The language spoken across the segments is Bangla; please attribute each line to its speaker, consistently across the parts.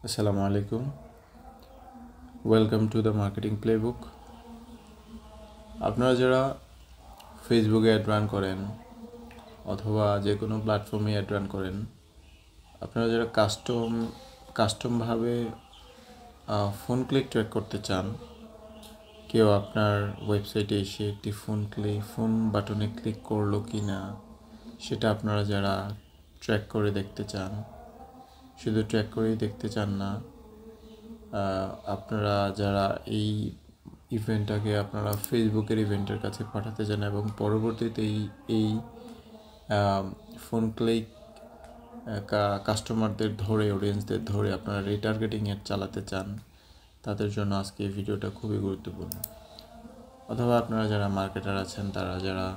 Speaker 1: Assalamu alaikum. Welcome to the marketing playbook. আপনারা যারা ফেসবুকে অ্যাড রান করেন অথবা যে কোনো প্ল্যাটফর্মে অ্যাড রান করেন, আপনারা যারা কাস্টমভাবে ফোন ক্লিক ট্র্যাক করতে চান, কেউ আপনার ওয়েবসাইটে এসে একটি ফোন বাটনে ক্লিক করলো কি না সেটা আপনারা যারা ট্র্যাক করে দেখতে চান, শুধু ট্র্যাক করেই দেখতে চান না, আপনারা যারা এই ইভেন্টটাকে আপনারা ফেসবুকের ইভেন্টের কাছে পাঠাতে চান এবং পরবর্তীতে এই ফোন ক্লিক কাস্টমারদের ধরে, অডিয়েন্সদের ধরে আপনারা রিটার্গেটিং এড চালাতে চান, তাদের জন্য আজকে এই ভিডিওটা খুবই গুরুত্বপূর্ণ। অথবা আপনারা যারা মার্কেটার আছেন, তারা যারা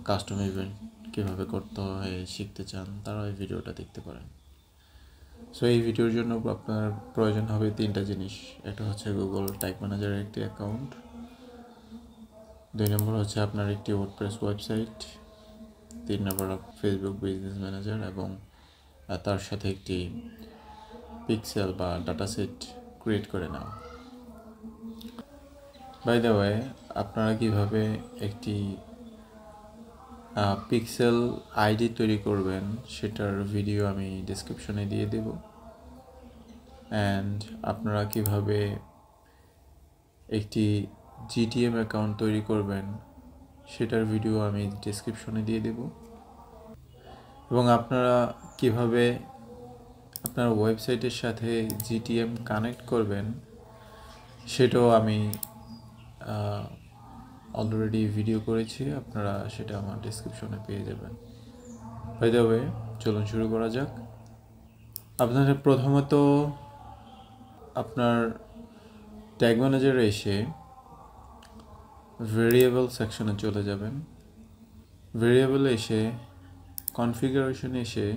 Speaker 1: কাস্টম ইভেন্ট কীভাবে করতে হয় শিখতে চান, তারা এই ভিডিওটা দেখতে পারেন। সো এই ভিডিওর জন্য আপনার প্রয়োজন হবে তিনটা জিনিস। একটা হচ্ছে গুগল ট্যাগ ম্যানেজারের একটি অ্যাকাউন্ট, 2 নম্বর হচ্ছে আপনার একটি ওয়ার্ডপ্রেস ওয়েবসাইট, 3 নম্বর ফেসবুক বিজনেস ম্যানেজার এবং তার সাথে একটি পিক্সেল বা ডাটা সেট ক্রিয়েট করে নাও। বাই দ্য ওয়ে, আপনারা কিভাবে একটি পিক্সেল আইডি তৈরি করবেন সেটার ভিডিও আমি ডেসক্রিপশনে দিয়ে দেব, অ্যান্ড আপনারা কিভাবে একটি জিটিএম অ্যাকাউন্ট তৈরি করবেন সেটার ভিডিও আমি ডেসক্রিপশনে দিয়ে দেব, এবং আপনারা কিভাবে আপনার ওয়েবসাইটের সাথে জিটিএম কানেক্ট করবেন সেটাও আমি অলরেডি ভিডিও করেছি, আপনারা সেটা আমার ডেসক্রিপশনে পেয়ে যাবেন। বাই দ্য ওয়ে, চলুন শুরু করা যাক। আপনারা প্রথমত আপনার ট্যাগ ম্যানেজারে এসে ভেরিয়েবল সেকশনে চলে যাবেন। ভেরিয়েবলে এসে কনফিগারেশনে এসে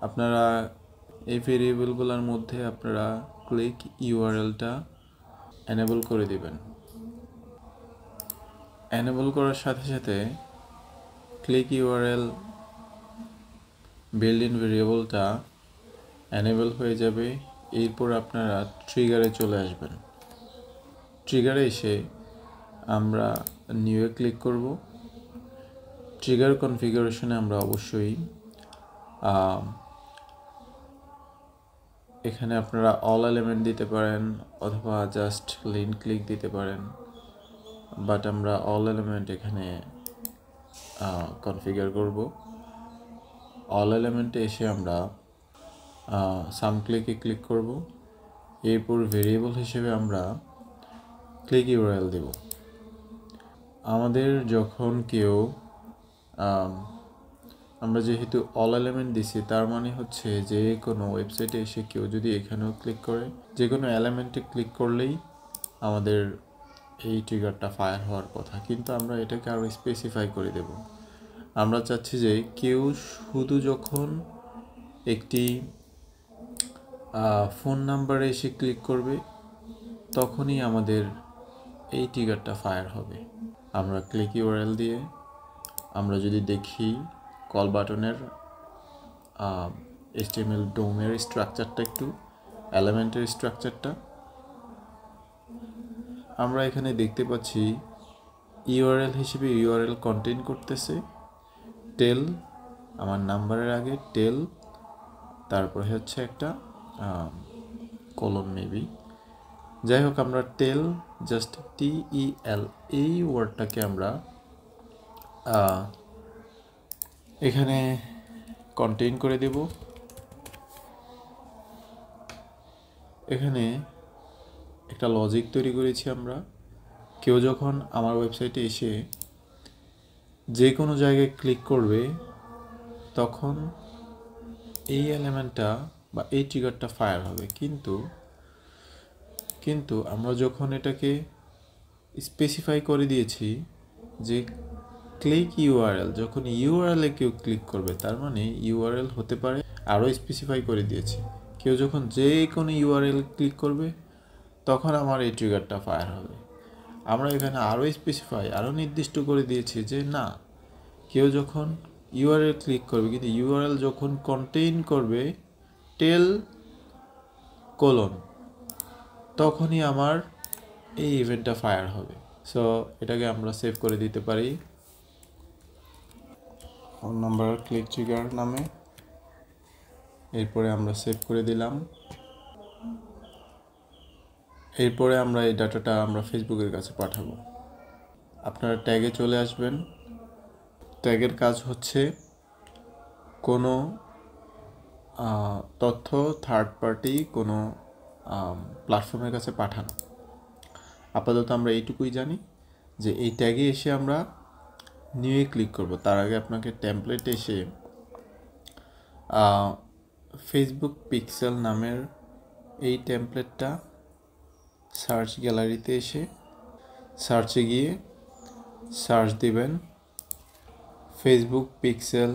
Speaker 1: আপনারা এই ভেরিয়েবলগুলোর মধ্যে আপনারা ক্লিক ইউআরএলটা এনেবল করে দিবেন। এনেবল করার সাথে সাথে ক্লিক ইউআরএল বিল্ড ইন ভেরিয়েবলটা এনেবল হয়ে যাবে। এরপর আপনারা ট্রিগারে চলে আসবেন। ট্রিগারে এসে আমরা নিউয়ে ক্লিক করব। ট্রিগার কনফিগারেশনে আমরা অবশ্যই এখানে আপনারা অল এলিমেন্ট দিতে পারেন অথবা জাস্ট লিন ক্লিক দিতে পারেন, বাট আমরা অল এলিমেন্ট এখানে কনফিগার করব। অল এলিমেন্টে এসে আমরা সাম ক্লিকে ক্লিক করব। এরপর ভেরিয়েবল হিসেবে আমরা ক্লিক ইউআরএল দেব। আমাদের যখন কেউ আমরা যেহেতু অল এলিমেন্ট দিছি, তার মানে হচ্ছে যে কোনো ওয়েবসাইটে এসে কেউ যদি এখানেও ক্লিক করে, যে কোনো এলিমেন্টে ক্লিক করলেই আমাদের এই ট্রিগারটা ফায়ার হওয়ার কথা, কিন্তু আমরা এটাকে আরও স্পেসিফাই করে দেব। আমরা চাচ্ছি যে কেউ শুধু যখন একটি ফোন নাম্বারে এসে ক্লিক করবে তখনই আমাদের এই ট্রিগারটা ফায়ার হবে। আমরা ক্লিক ইউআরএল দিয়ে আমরা যদি দেখি কল বাটনের HTML ডোমের স্ট্রাকচারটা, একটু এলিমেন্টের স্ট্রাকচারটা আমরা এখানে দেখতে পাচ্ছি। ইউআরএল হিসেবে ইউআরএল কন্টেইন করতেছে টেল, আমার নাম্বারের আগে টেল, তারপরে হচ্ছে একটা কলন মেবি, যাই হোক আমরা টেল, জাস্ট TEL এই ওয়ার্ডটাকে আমরা এখানে কন্টেইন করে দেব। এখানে একটা লজিক তৈরি করেছি আমরা। কেউ যখন আমার ওয়েবসাইটে এসে যে কোনো জায়গায় ক্লিক করবে তখন এই এলিমেন্টটা বা এই ট্রিগারটা ফায়ার হবে, কিন্তু আমরা যখন এটাকে স্পেসিফাই করে দিয়েছি যে ক্লিক ইউআরএল, যখন ইউআরএলে কেউ ক্লিক করবে তার মানে ইউআরএল হতে পারে, আরও স্পেসিফাই করে দিয়েছি কেউ যখন যে কোনো ইউআরএল ক্লিক করবে তখন আমার এই ট্রিগারটা ফায়ার হবে। আমরা এখানে আরও স্পেসিফাই, আরও নির্দিষ্ট করে দিয়েছি যে না, কেউ যখন ইউআরএল ক্লিক করবে কিন্তু ইউআরএল যখন কন্টেইন করবে টেল কোলন, তখনই আমার এই ইভেন্টটা ফায়ার হবে। সো এটাকে আমরা সেভ করে দিতে পারি ফোন নাম্বার ক্লিক ট্রিগার নামে। এরপরে আমরা সেভ করে দিলাম। এরপরে আমরা এই ডাটাটা আমরা ফেসবুকের কাছে পাঠাবো। আপনারা ট্যাগে চলে আসবেন। ট্যাগের কাজ হচ্ছে কোনো তথ্য থার্ড পার্টি কোনো প্ল্যাটফর্মের কাছে পাঠানো। আপাতত আমরা এইটুকুই জানি যে এই ট্যাগে এসে আমরা নিউয়ে ক্লিক করব। তার আগে আপনাকে টেমপ্লেটে এসে ফেসবুক পিক্সেল নামের এই টেমপ্লেটটা সার্চ গ্যালারিতে এসে সার্চে গিয়ে সার্চ দিবেন ফেসবুক পিক্সেল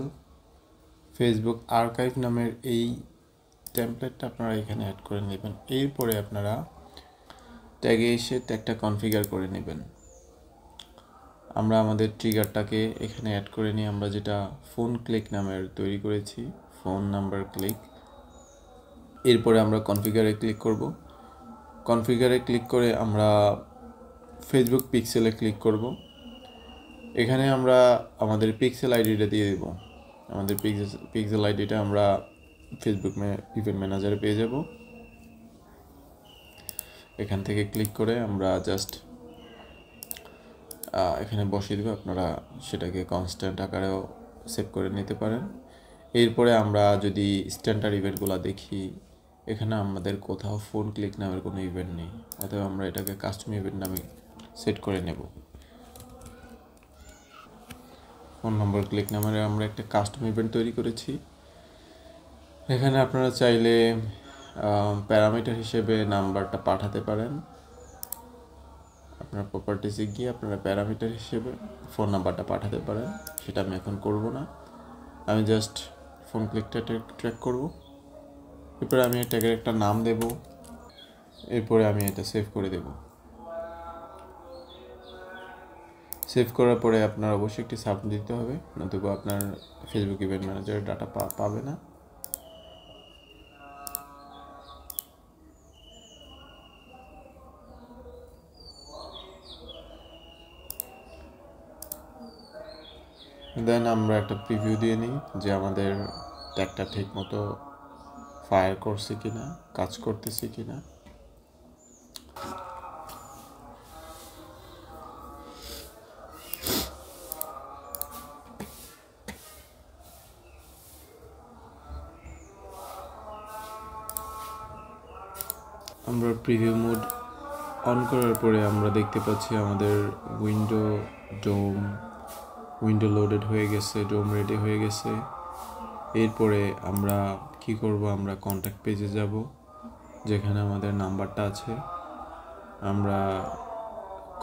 Speaker 1: ফেসবুক আর্কাইভ নামের এই টেমপ্লেটটা আপনারা এখানে অ্যাড করে নেবেন। এরপরে আপনারা ট্যাগে এসে ট্যাগটা কনফিগার করে নেবেন। আমরা আমাদের ট্রিগারটাকে এখানে অ্যাড করে নিয়ে আমরা যেটা ফোন ক্লিক নামের তৈরি করেছি, ফোন নাম্বার ক্লিক। এরপরে আমরা কনফিগারে ক্লিক করব। কনফিগারে ক্লিক করে আমরা ফেসবুক পিক্সেলে ক্লিক করব। এখানে আমরা আমাদের পিক্সেল আইডিটা দিয়ে দেব। আমাদের পিক্সেল আইডিটা আমরা ফেসবুক ইভেন্ট ম্যানেজারে পেয়ে যাব। এখান থেকে ক্লিক করে আমরা জাস্ট এখানে বসিয়ে দেবো। আপনারা সেটাকে কনস্ট্যান্ট আকারেও সেভ করে নিতে পারেন। এরপরে আমরা যদি স্ট্যান্ডার্ড ইভেন্টগুলো দেখি, এখানে আমাদের কোথাও ফোন ক্লিক নামের কোনো ইভেন্ট নেই, অতএব আমরা এটাকে কাস্টম ইভেন্ট নামে সেট করে নেব। ফোন নম্বর ক্লিক নামের আমরা একটা কাস্টম ইভেন্ট তৈরি করেছি। এখানে আপনারা চাইলে প্যারামিটার হিসেবে নাম্বারটা পাঠাতে পারেন। আপনার প্রপার্টিসে গিয়ে আপনারা প্যারামিটার হিসেবে ফোন নাম্বারটা পাঠাতে পারেন। সেটা আমি এখন করব না, আমি জাস্ট ফোন ক্লিকটা ট্র্যাক করব। এরপরে আমি ট্যাগের একটা নাম দেব। এরপরে আমি এটা সেভ করে দেব। সেভ করার পরে আপনার অবশ্যই একটি সাবমিট দিতে হবে, নতুবা আপনার ফেসবুক ইভেন্ট ম্যানেজারের ডাটা পাবে না। দেন আমরা একটা প্রিভিউ দিয়ে নিই যে আমাদের ট্যাগটা ঠিক মতো ফায়ার করছে কিনা, কাজ করতেছে কিনা। আমরা প্রিভিউ মোড অন করার পরে আমরা দেখতে পাচ্ছি আমাদের উইন্ডো লোডেড হয়ে গেছে, ডোম রেডি হয়ে গেছে। এরপরে আমরা কি করব, আমরা কন্ট্যাক্ট পেজে যাব, যেখানে আমাদের নাম্বারটা আছে। আমরা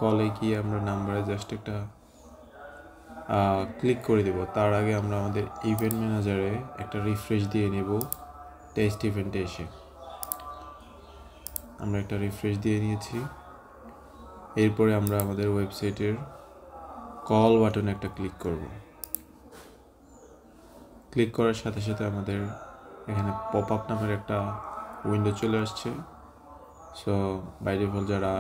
Speaker 1: কলে গিয়ে আমরা নাম্বারে জাস্ট একটা ক্লিক করে দেব। তার আগে আমরা আমাদের ইভেন্ট ম্যানেজারে একটা রিফ্রেশ দিয়ে নেব। টেস্ট ইভেন্টে এসে আমরা একটা রিফ্রেশ দিয়ে নিয়েছি। এরপরে আমরা আমাদের ওয়েবসাইটের কল বাটনে একটা ক্লিক করব। ক্লিক করার সাথে সাথে আমাদের এখানে পপ আপ নামের একটা উইন্ডো চলে আসছে। সো বাই ডিফল্ট যারা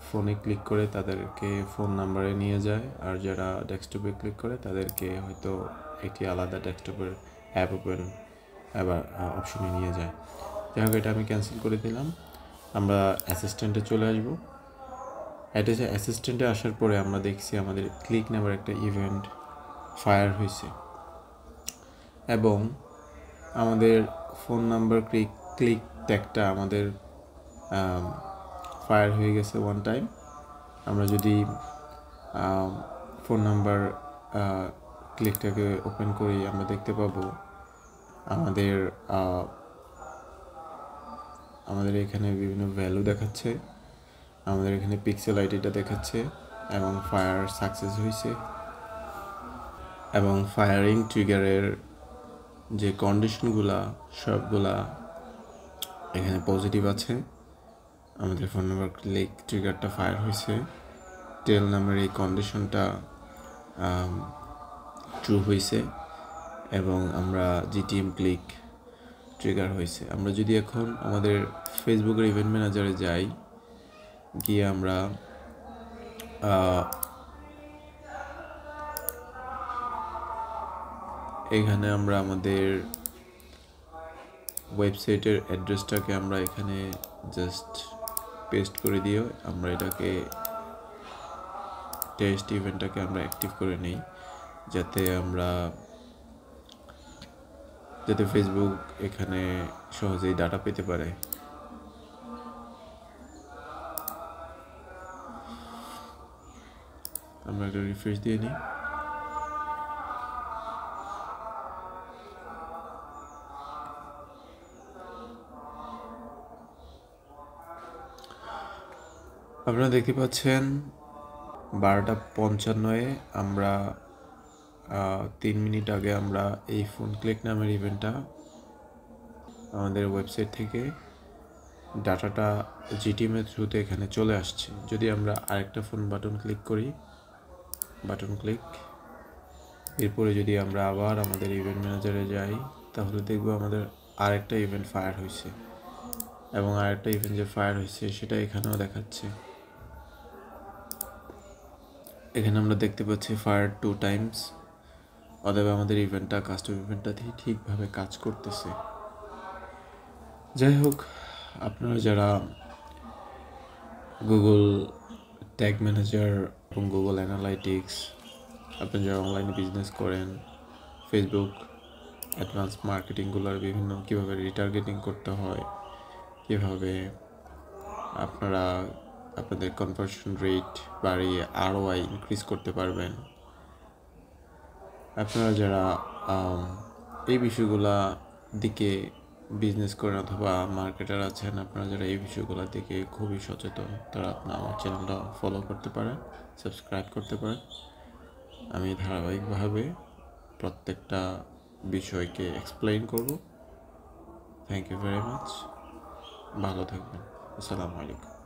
Speaker 1: ফোনে ক্লিক করে তাদেরকে ফোন নাম্বারে নিয়ে যায়, আর যারা ডেস্কটপে ক্লিক করে তাদেরকে হয়তো একটি আলাদা ডেস্কটপের অ্যাপ ওপেন আবার অপশনে নিয়ে যায়। যাই হোক, এটা আমি ক্যান্সেল করে দিলাম। আমরা অ্যাসিস্ট্যান্টে চলে আসবো। অ্যাসিস্ট্যান্টে আসার পরে আমরা দেখছি আমাদের ক্লিক নামের একটা ইভেন্ট ফায়ার হয়েছে এবং আমাদের ফোন নাম্বার ক্লিক ট্যাগটা আমাদের ফায়ার হয়ে গেছে ওয়ান টাইম। আমরা যদি ফোন নাম্বার ক্লিকটাকে ওপেন করি, আমরা দেখতে পাবো আমাদের এখানে বিভিন্ন ভ্যালু দেখাচ্ছে, আমাদের এখানে পিক্সেল আইডিটা দেখাচ্ছে এবং ফায়ার সাকসেস হয়েছে এবং ফায়ারিং ট্রিগারের যে কন্ডিশনগুলা সবগুলা এখানে পজিটিভ আছে। আমাদের ফোন নাম্বার ক্লিক ট্রিগারটা ফায়ার হয়েছে, টেল নামের এই কন্ডিশনটা ট্রু হয়েছে এবং আমরা জিটিএম ক্লিক ট্রিগার হয়েছে। আমরা যদি এখন আমাদের ফেসবুকের ইভেন্ট ম্যানেজারে যাই, গিয়ে আমরা এখানে আমরা আমাদের ওয়েবসাইটের অ্যাড্রেসটাকে আমরা এখানে জাস্ট পেস্ট করে দিও। আমরা এটাকে টেস্ট ইভেন্টটাকে আমরা অ্যাক্টিভ করে নিই, যাতে ফেসবুক এখানে সহজেই ডাটা পেতে পারে। আমরা একটা রিফ্রেশ দিয়ে নিই। আপনারা দেখতে পাচ্ছেন 12:55 আমরা 3 মিনিট আগে আমরা এই ফোন ক্লিক নামের ইভেন্টটা আমাদের ওয়েবসাইট থেকে ডাটাটা জিটিএমের থ্রুতে এখানে চলে আসছে। যদি আমরা আরেকটা ফোন বাটন ক্লিক করি, বাটন ক্লিক, এরপরে যদি আমরা আবার আমাদের ইভেন্ট ম্যানেজারে যাই, তাহলে দেখব আমাদের আরেকটা ইভেন্ট ফায়ার হয়েছে, এবং আরেকটা ইভেন্ট যে ফায়ার হয়েছে সেটা এখানেও দেখাচ্ছে। এখানে আমরা দেখতে পাচ্ছি ফায়ার 2 টাইমস। অতএব আমাদের ইভেন্টটা কাস্টম ইভেন্টটা ঠিকভাবে কাজ করতেছে। যাই হোক, আপনারা যারা গুগল ট্যাগ ম্যানেজার এবং গুগল অ্যানালাইটিক্স, আপনারা যারা অনলাইনে বিজনেস করেন, ফেসবুক অ্যাডভান্স মার্কেটিংগুলোর বিভিন্ন কীভাবে রিটার্গেটিং করতে হয়, কীভাবে আপনারা আপনাদের কনভার্সন রেট বাড়িয়ে ROI ইনক্রিজ করতে পারবেন, আপনারা যারা এই বিষয়গুলা দিকে বিজনেস করেন অথবা মার্কেটার আছেন, আপনারা যারা এই বিষয়গুলোর দিকে খুবই সচেতন, তারা আপনার আমার চ্যানেলটা ফলো করতে পারেন, সাবস্ক্রাইব করতে পারেন। আমি ধারাবাহিকভাবে প্রত্যেকটা বিষয়কে এক্সপ্লেইন করব। Thank you very much. ভালো থাকবেন। আসসালামু আলাইকুম।